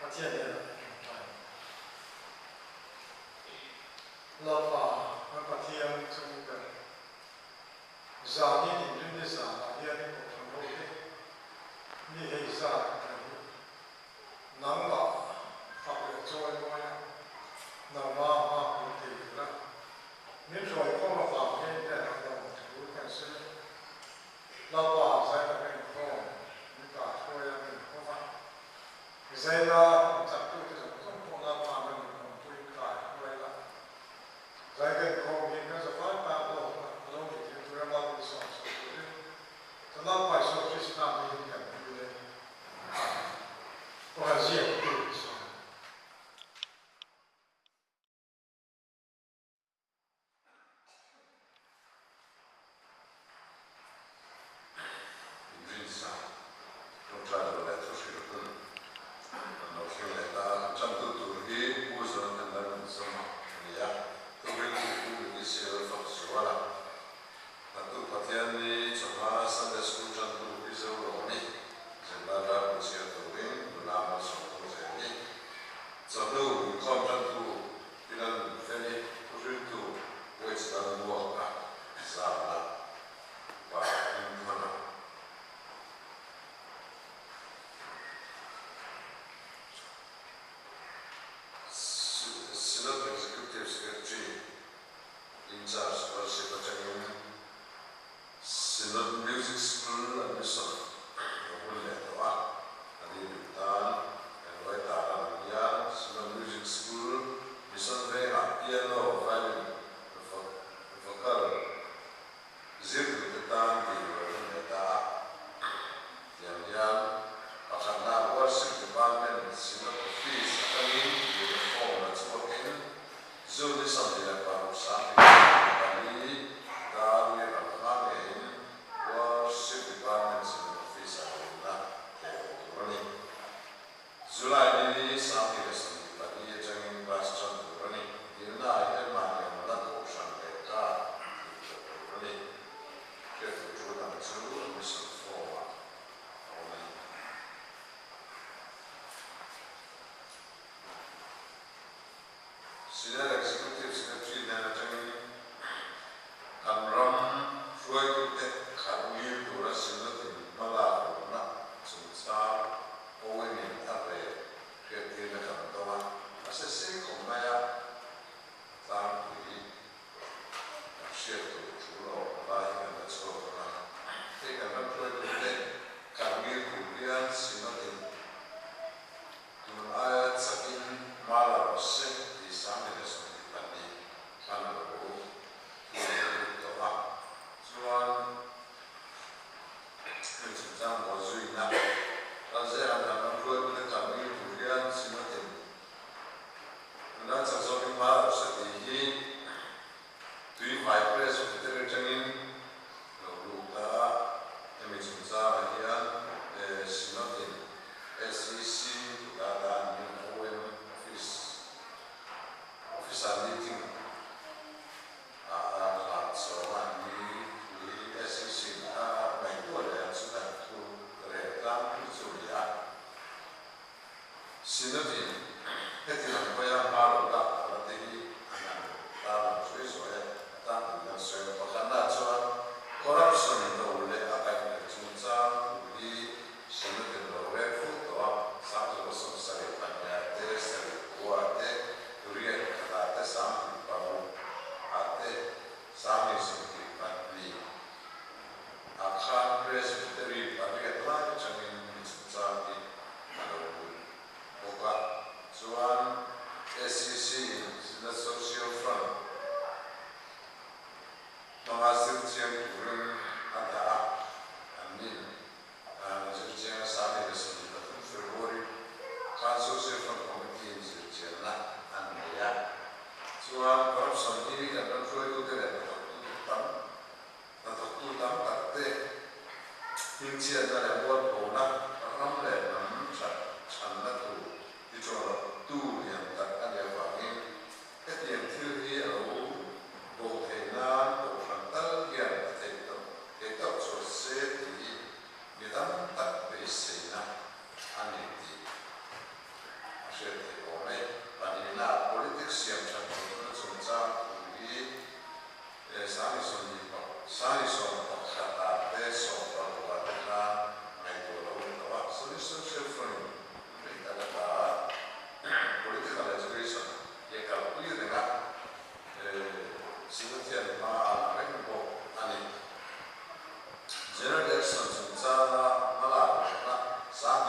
见面了。老法那个天中的，上年年的上那天我朋友的，你黑上能把发表作为么样，能把不对了，你说过了法面的那个图但是，老法在那边说，你把说要跟说法，在那在对这种中国老法们对改出来了。在跟后面跟着发展到容易就主要老百姓说的，这老百姓就是他们一点对的，不还是有对的。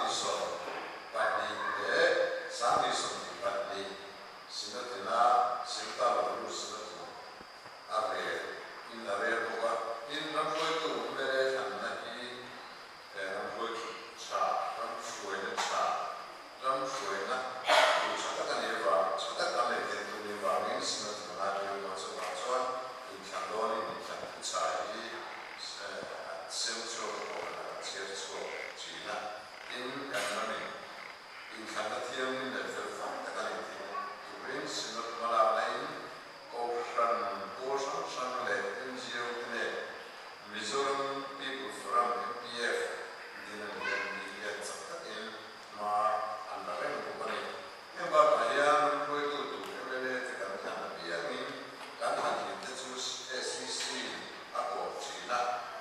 Hãy subscribe cho kênh Ghiền Mì Gõ để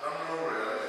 không bỏ lỡ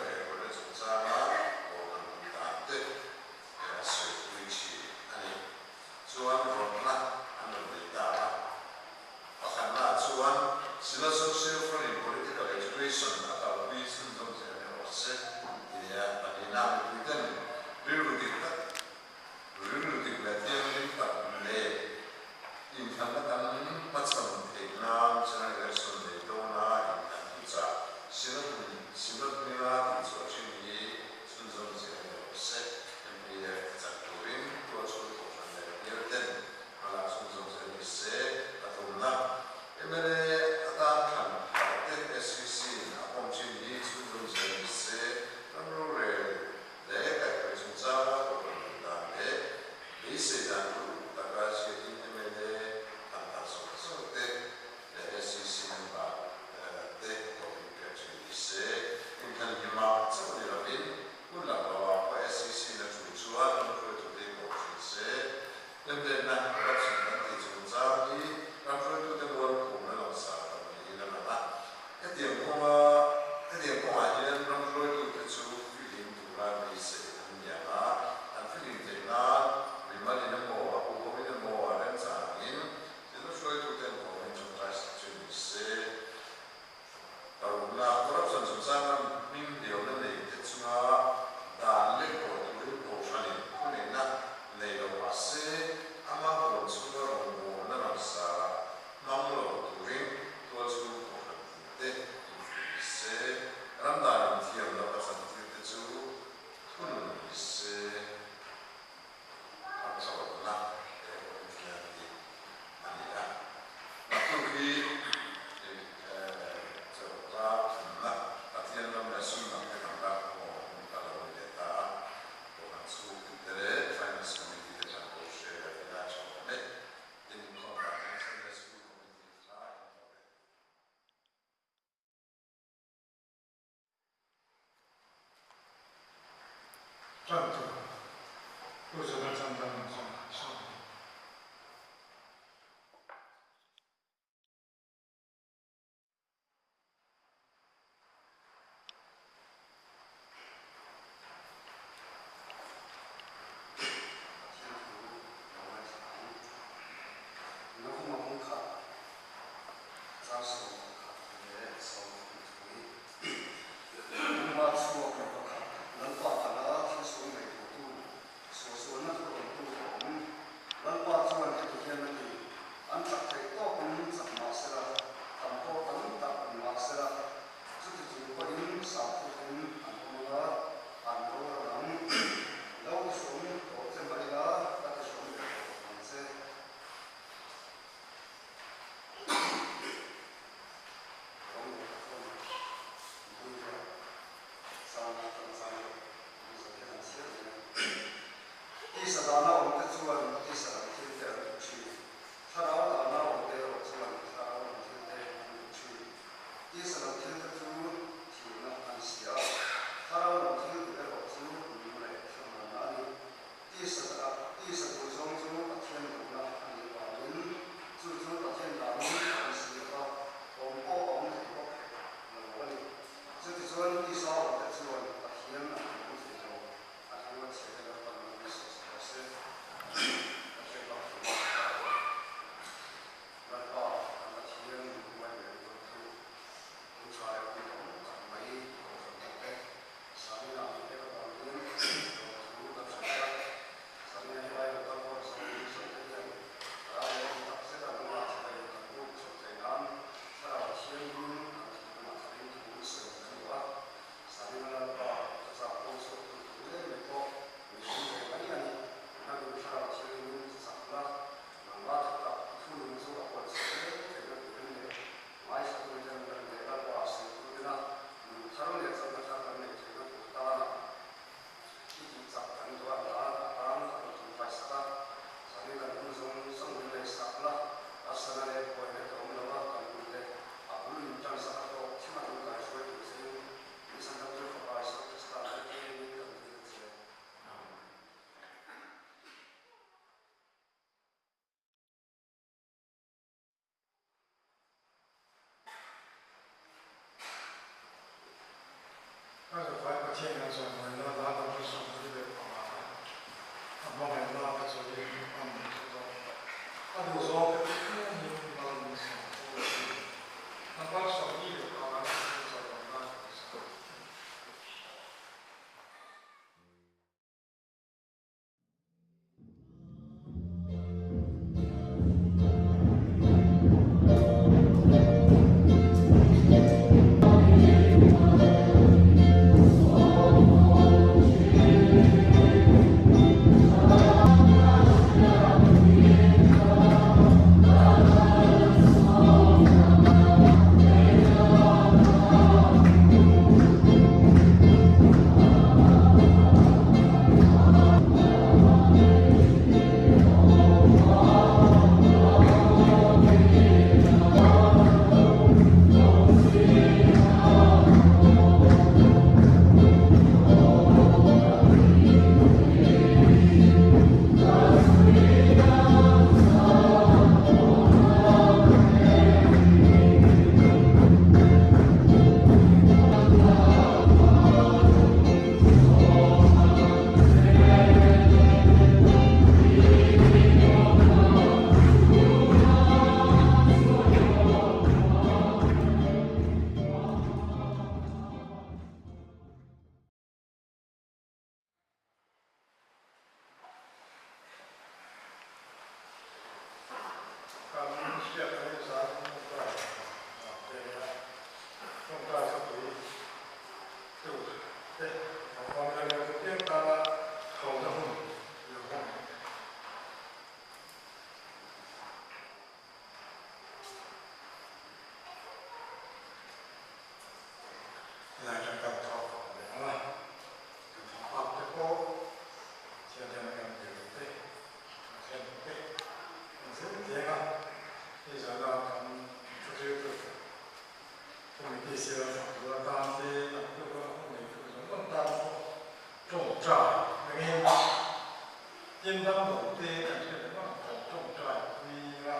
应当某的感觉的那种重在规啊，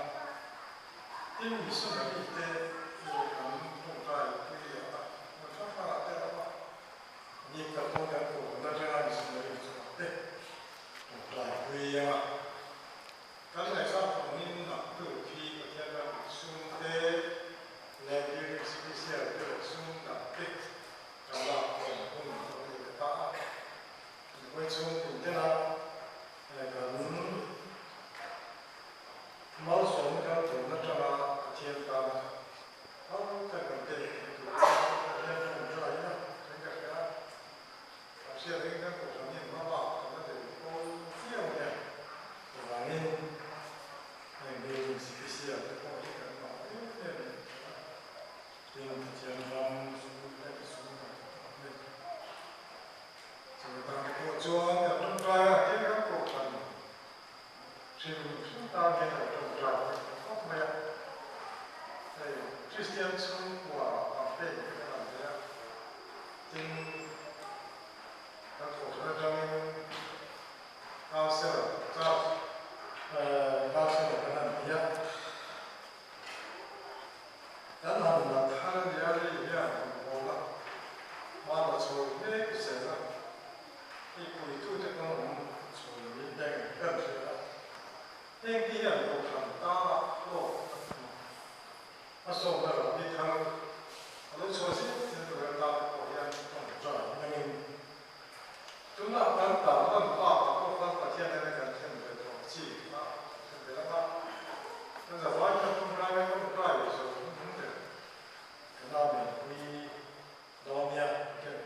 因为是能力的，有可能重在规啊，我说出来的话，你可不能够那这样是没有错的，重在规啊。刚才上同音朗读批个天的兄弟，来给这些个兄弟，找到我们共同的一个答案。因为从古代呢，那个毛虫跟土那这么天干，哦，这个对，土天种出来一样，这个是啊，现在跟古上面妈妈可能得都这样的，对吧？那是必须要的，我这个嘛，对，健康书那个书嘛，对，这个当个做要种出来，健康过程，是当年的种出来，后面。对，之前从我被那个感觉，经他口头的高兴了，高兴了跟他一样，然后呢，他的家里一样，我嘛，妈的从那个身上，一股一股的跟我们从那个认识的，那个地方都很大路。他说那个地方，我都说是这个大国家动作，因为就那般岛那话，不光把天那个天的统计啊，是别的话，那在完全不来那么大的时候，的，跟那边会老面这个。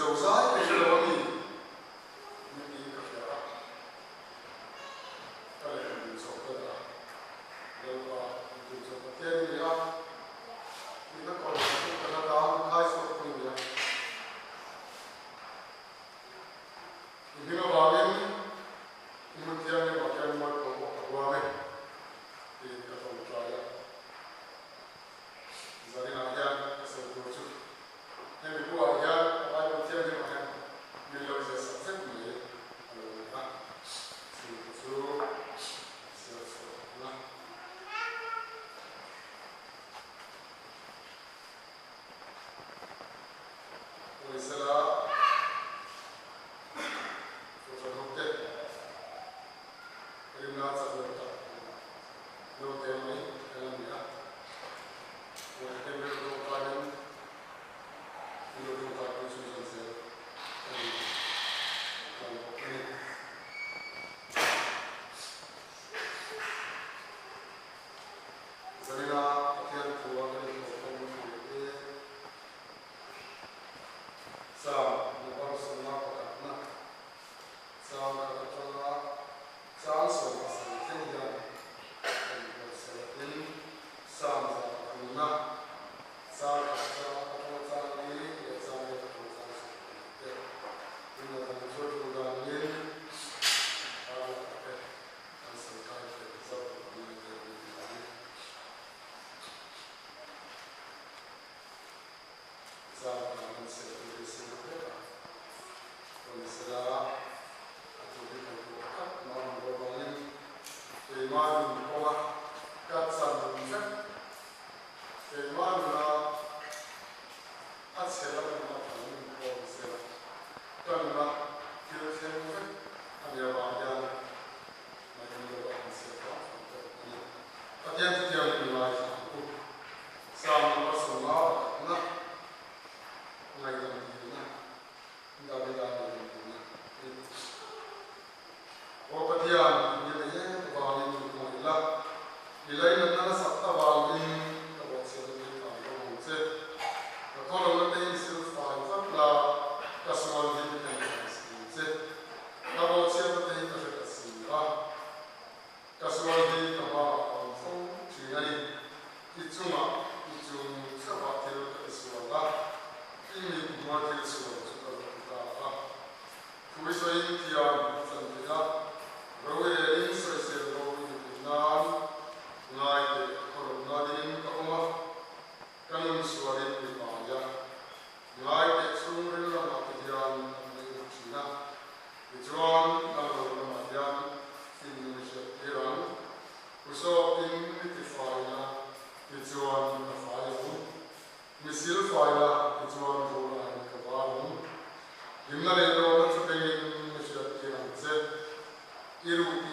dầu dãi cái gì đó thì mình đi cà phê á cái này mình sổ cơ đó đâu có mình sổ cơ tiền gì á thì nó còn cái nó đó hai sổ cơ gì á thì nó vào bên mình tiền này bảo tiền mới có vào bên thì cái phòng trà á giờ đi làm ra cái sổ cơ chứ nên mình qua ra ai cũng tiền thì mà mình lo sẽ sắp xếp mình rồi Su na Oisala Fotonote Rimna Sabota No Temai Kalamia Whatever no pardon no pardon Susan said Zarina Akhir Tuan Sam Nubang Sama Pakatna Sam Kakatana Sam Sama Sanjaya Salatin Sam Zakuna Sam Kakatana Sam Kakatana Ina Tanjur Tuganin Ala Kate Ansakai Zabut Sam Kakatana Sam Oisala Atubi Kakatana Nam Bobanin Iman Kowa Katsan Mujak Iman Na Atsela Na Panin Kowa Sela Tanna Kilsen Mujak Aniyabayan Mayuwa Ansela Atiyan Tiyan Nilai Shaku Sam Pasuma Na Ngaidan Tina Dabidan Tina Opatiyan Nilai Vanin Nila Nilai Nana Sabta Vanin Kabot Sela Nilai Mujak Kalau nanti silfai fakla kasual di kasih, kalau siapa tadi kasih kasual di kamar konfung ciri itu sebatil kasual ini buatil kasual sudah kita kuisai tiang santia rawi ini selesai rawi dengan ngai kalau nadin kauma kanun suarin di Ngai teksturil na matiyan ng China. Ituan ang matiyan Indonesia Iran. Uso imitify na ituan na fire. Misil fire ituan rola ang kabalong. Yung nalito na sa tingin Indonesia Iran se iru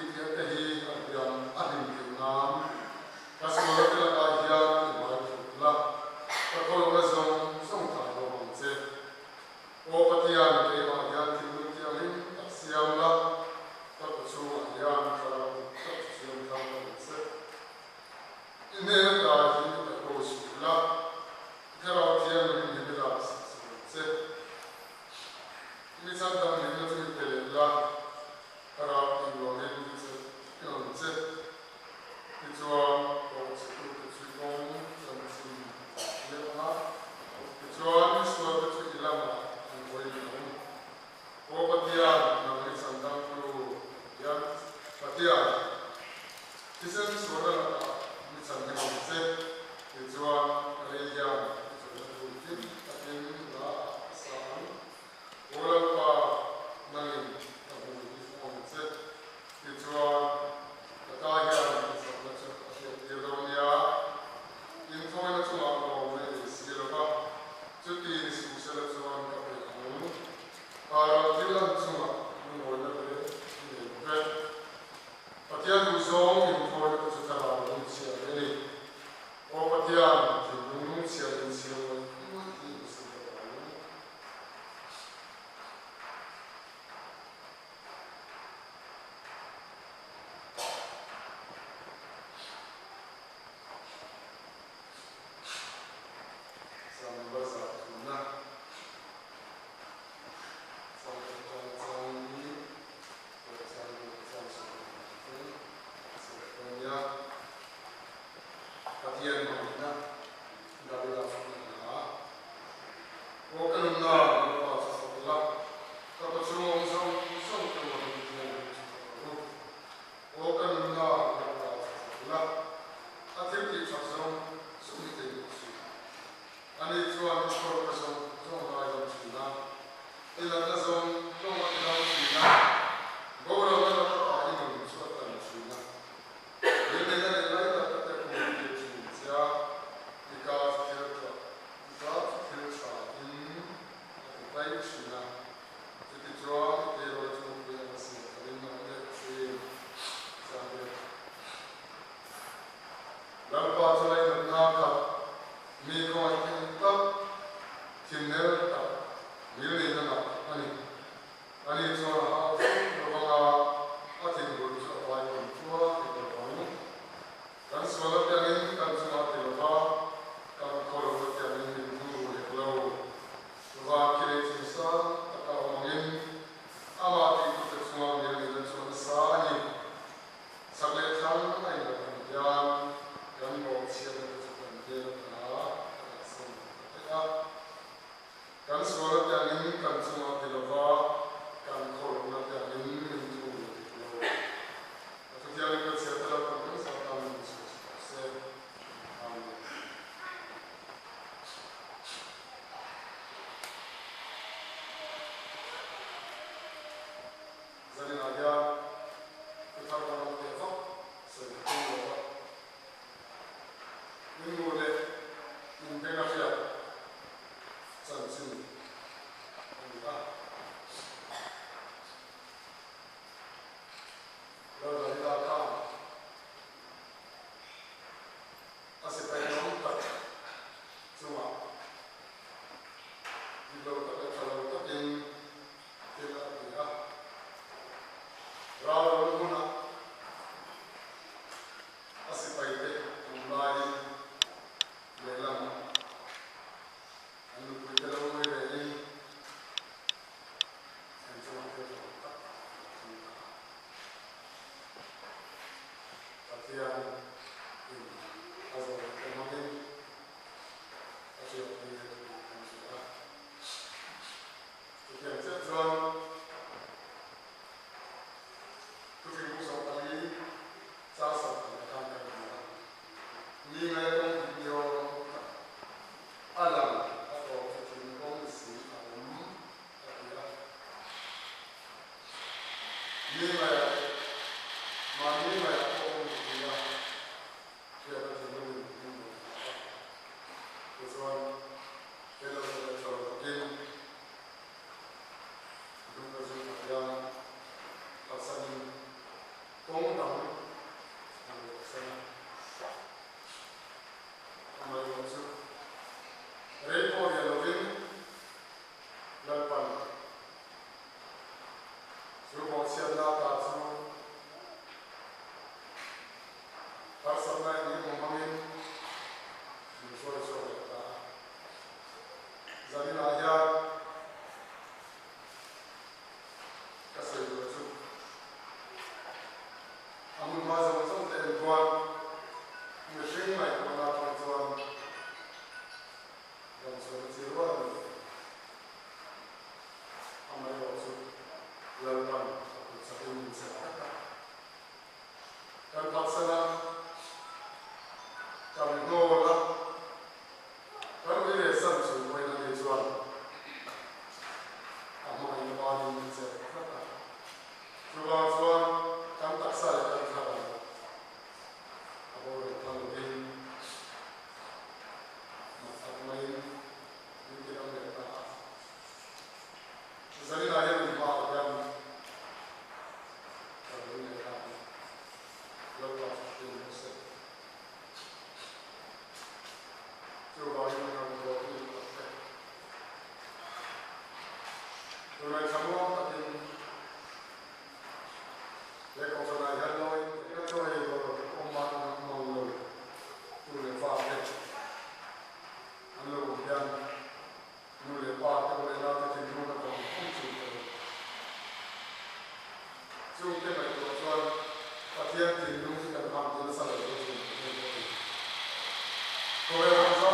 Cô em cho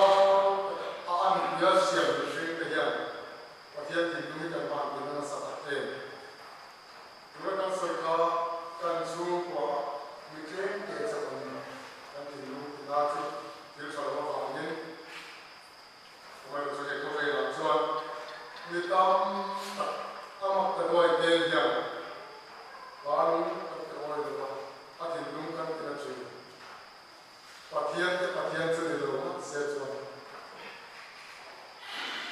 anh nhớ xiềng được suy cái gì như tâm âm cái đôi tên hiền và cái đôi được mà thì đúng cái chuyện và thiên sẽ được luôn sẽ cho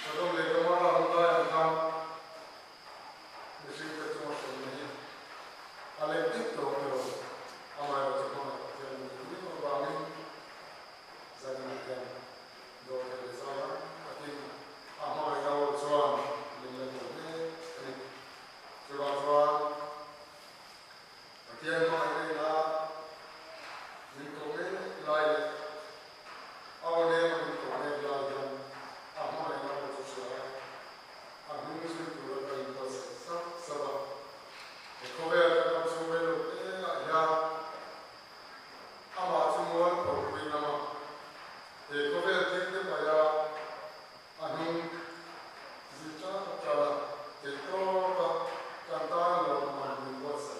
cho nên lấy cái mà là hôm nay anh làm để xin cái cho mình này anh lấy tiếp tục rồi anh lại cho nó thiên những cái vào mình gia đình thiên rồi cái sao đó thì anh hỏi đâu cho mình lên cái cho thiên nói đây là những cái lại ông này mình cũng này là dân anh hỏi đâu cho anh muốn xin tụi nó cần có sắp sắp để có vẻ là chúng mình lúc ấy là anh bảo chúng muốn có quyền làm để có vẻ thích cái bài anh muốn gì cho là để có cảm ta là mà mình có sẽ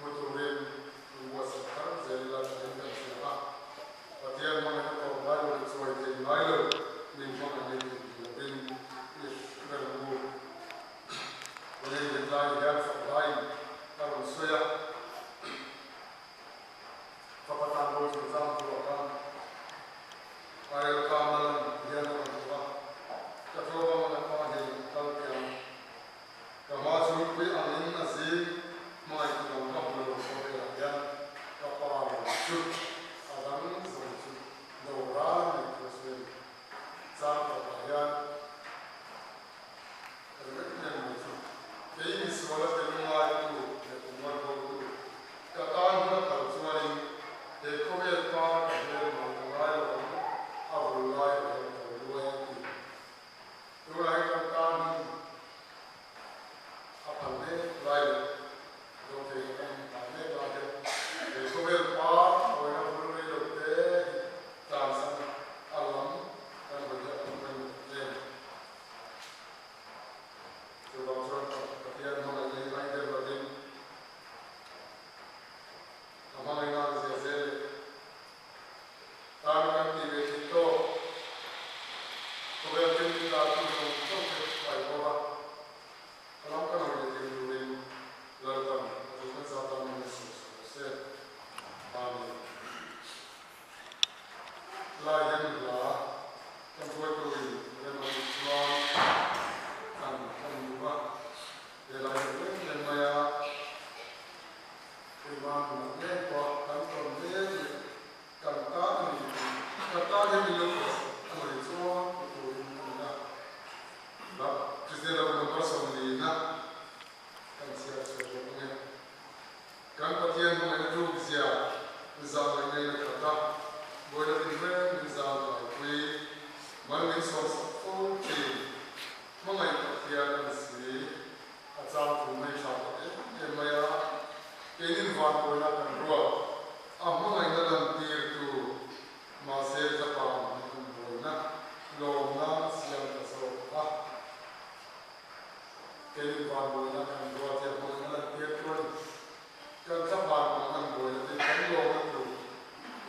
một tụi mình có sẽ thắng dễ là thành cái gì đó và thiên mà nó có bài được rồi thì nói được mình không phải mình gần gũi với những cái hiện thực lại các đồng xuôi và phát triển đôi chúng ta của con ai làm là hiện thực của các lô là con thì tao kiếm cả mà chúng quý anh in là gì mai thì làm công việc của mình là hiện các bạn chút ở đằng rồi chút đầu ra mình có thể ra và hiện cái gì số là cái ngoài tu để cùng nhau tu cả ta muốn là cầu cho anh để có biết ta cái này mà ngoài là ảo lại để cầu đuôi tu lại cả ta अपन ने लाइव जो थे हमने लाइव देखो मेरे पास और ना बोल रही लोग थे ट्रांसन अलम kan benda yang Surabaya kemudian mengenai lain dari hamalan yang saya tangan TV itu kemudian kita untuk baik orang kalau kan orang yang dulu lakukan itu satu manusia kami lain lah kan buat dulu yang Islam kan juga dalam itu yang maya iman mereka kan kemudian kata yang dilukis kan itu nah Kristen dalam nomor sembilan kan siap sebelumnya kan bagian mengenai itu bisa misalnya ini kata boleh diberi misalnya kui mana soal full mengenai bagian si asal tunai syarat yang maya ini bukan boleh kan dua mengenai dalam itu masih Jepang boleh lomba siang tersebut cái quan bộ là cần đua thì bộ là tiết luôn cần các bạn mà cần bộ là tiết cánh lô nó đủ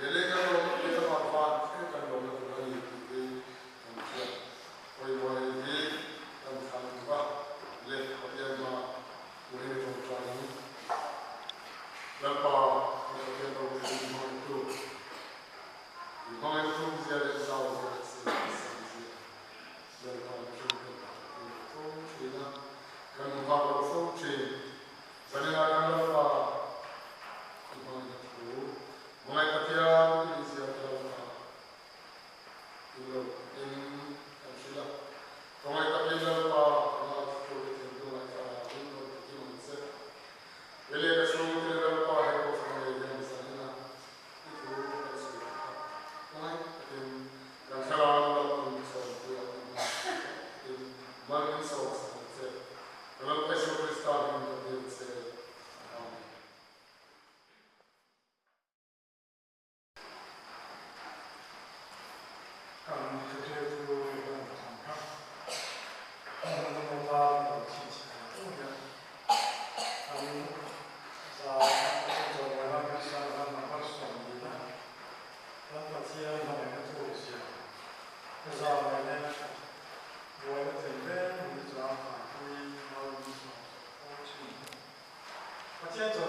để lấy cái lô cái các bạn phạt cái cần lô nó đủ là gì thì cần chuyện quay quay thì cần thành quá lên có tiền mà của hệ thống cho những lần vào thì có tiền đầu thì mọi thứ thì mọi thứ sẽ đến sau sẽ lần vào chung thì là kan mengapa fungsi saya akan lupa itu mulai ketian inisiatif itu ini kan sudah mulai ketian lupa kalau itu mulai itu itu jadi kesulitan lupa itu mulai yang sana itu kesulitan mulai ketian dan selalu lakukan sesuatu itu makin sukses Kalau kita beristirahat untuk diri kami kerja itu yang tangkap, mengenal cincin itu kami saat jalan kesana harus mengira dan pasien mereka terus ya, kesana boleh tempat 坚守